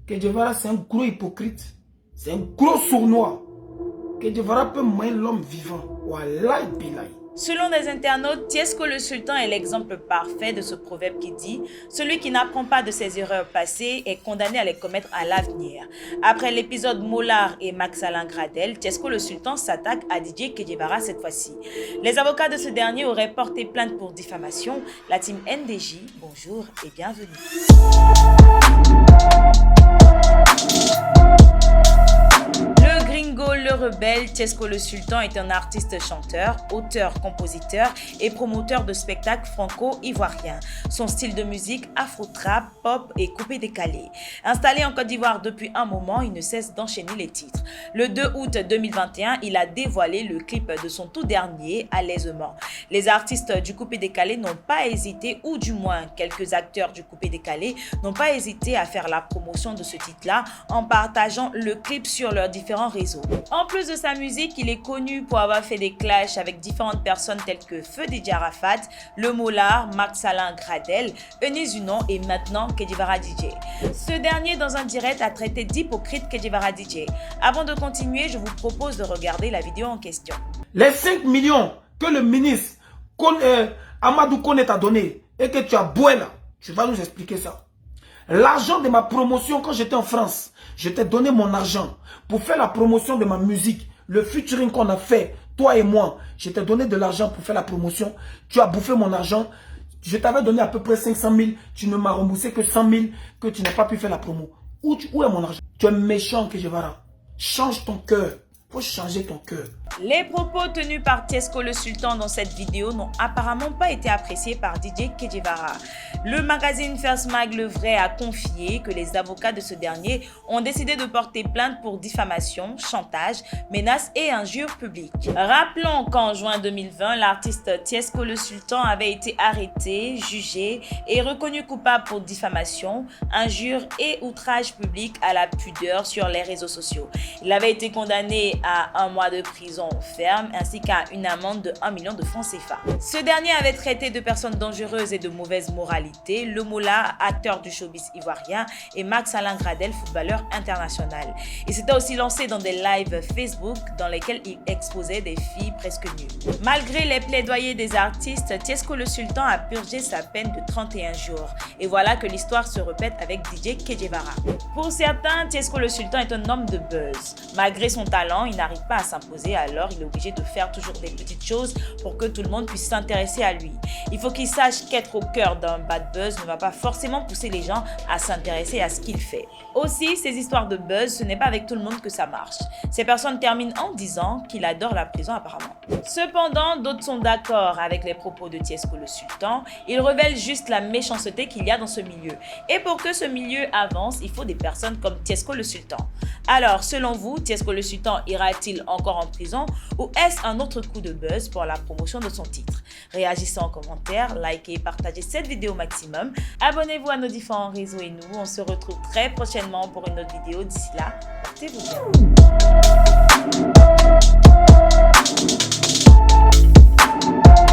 Que Guevara, c'est un gros hypocrite. C'est un gros sournois. Que Guevara peut mener l'homme vivant. Wallahi billahi. Selon des internautes, Tiesco le Sultan est l'exemple parfait de ce proverbe qui dit « Celui qui n'apprend pas de ses erreurs passées est condamné à les commettre à l'avenir ». Après l'épisode Mollard et Max Alain Gradel, Tiesco le Sultan s'attaque à DJ Guevara cette fois-ci. Les avocats de ce dernier auraient porté plainte pour diffamation. La team NDJ, bonjour et bienvenue. Le rebelle, Tiesco le Sultan est un artiste chanteur, auteur, compositeur et promoteur de spectacles franco-ivoiriens. Son style de musique afro-trap, pop et coupé-décalé. Installé en Côte d'Ivoire depuis un moment, il ne cesse d'enchaîner les titres. Le 2 août 2021, il a dévoilé le clip de son tout dernier, Alaisement. Les artistes du coupé-décalé n'ont pas hésité, ou du moins quelques acteurs du coupé-décalé n'ont pas hésité à faire la promotion de ce titre-là en partageant le clip sur leurs différents réseaux. En plus de sa musique, il est connu pour avoir fait des clashs avec différentes personnes telles que Feu DJ Arafat, Le Mollard, Max Alain Gradel, Eunice Unon et maintenant Guevara DJ. Ce dernier, dans un direct, a traité d'hypocrite Guevara DJ. Avant de continuer, je vous propose de regarder la vidéo en question. Les 5 millions que le ministre Amadou Kone t'a donné et que tu as boué là, tu vas nous expliquer ça. L'argent de ma promotion quand j'étais en France, je t'ai donné mon argent pour faire la promotion de ma musique. Le featuring qu'on a fait, toi et moi, je t'ai donné de l'argent pour faire la promotion. Tu as bouffé mon argent. Je t'avais donné à peu près 500 000. Tu ne m'as remboursé que 100 000 que tu n'as pas pu faire la promo. Où est mon argent? Tu es méchant, Guevara. Change ton cœur. Faut changer ton cœur. Les propos tenus par Tiesco le Sultan dans cette vidéo n'ont apparemment pas été appréciés par DJ Guevara. Le magazine First Mag Le Vrai a confié que les avocats de ce dernier ont décidé de porter plainte pour diffamation, chantage, menaces et injures publiques. Rappelons qu'en juin 2020, l'artiste Tiesco le Sultan avait été arrêté, jugé et reconnu coupable pour diffamation, injures et outrage public à la pudeur sur les réseaux sociaux. Il avait été condamné à 1 mois de prison ferme ainsi qu'à une amende de 1 million de francs CFA. Ce dernier avait traité de personnes dangereuses et de mauvaise moralité Le Mollard, acteur du showbiz ivoirien, et Max Alain Gradel, footballeur international. Il s'était aussi lancé dans des lives Facebook dans lesquels il exposait des filles presque nues. Malgré les plaidoyers des artistes, Tiesco le Sultan a purgé sa peine de 31 jours. Et voilà que l'histoire se répète avec DJ Guevara. Pour certains, Tiesco le Sultan est un homme de buzz. Malgré son talent, il n'arrive pas à s'imposer, alors il est obligé de faire toujours des petites choses pour que tout le monde puisse s'intéresser à lui. Il faut qu'il sache qu'être au cœur d'un bad buzz ne va pas forcément pousser les gens à s'intéresser à ce qu'il fait. Aussi, ces histoires de buzz, ce n'est pas avec tout le monde que ça marche. Ces personnes terminent en disant qu'il adore la prison apparemment. Cependant, d'autres sont d'accord avec les propos de Tiesco le Sultan. Il révèle juste la méchanceté qu'il y a dans ce milieu. Et pour que ce milieu avance, il faut des personnes comme Tiesco le Sultan. Alors, selon vous, Tiesco le Sultan ira-t-il encore en prison ou est-ce un autre coup de buzz pour la promotion de son titre? Réagissez en commentaire, likez et partagez cette vidéo au maximum. Abonnez-vous à nos différents réseaux et nous, on se retrouve très prochainement pour une autre vidéo. D'ici là, portez-vous bien.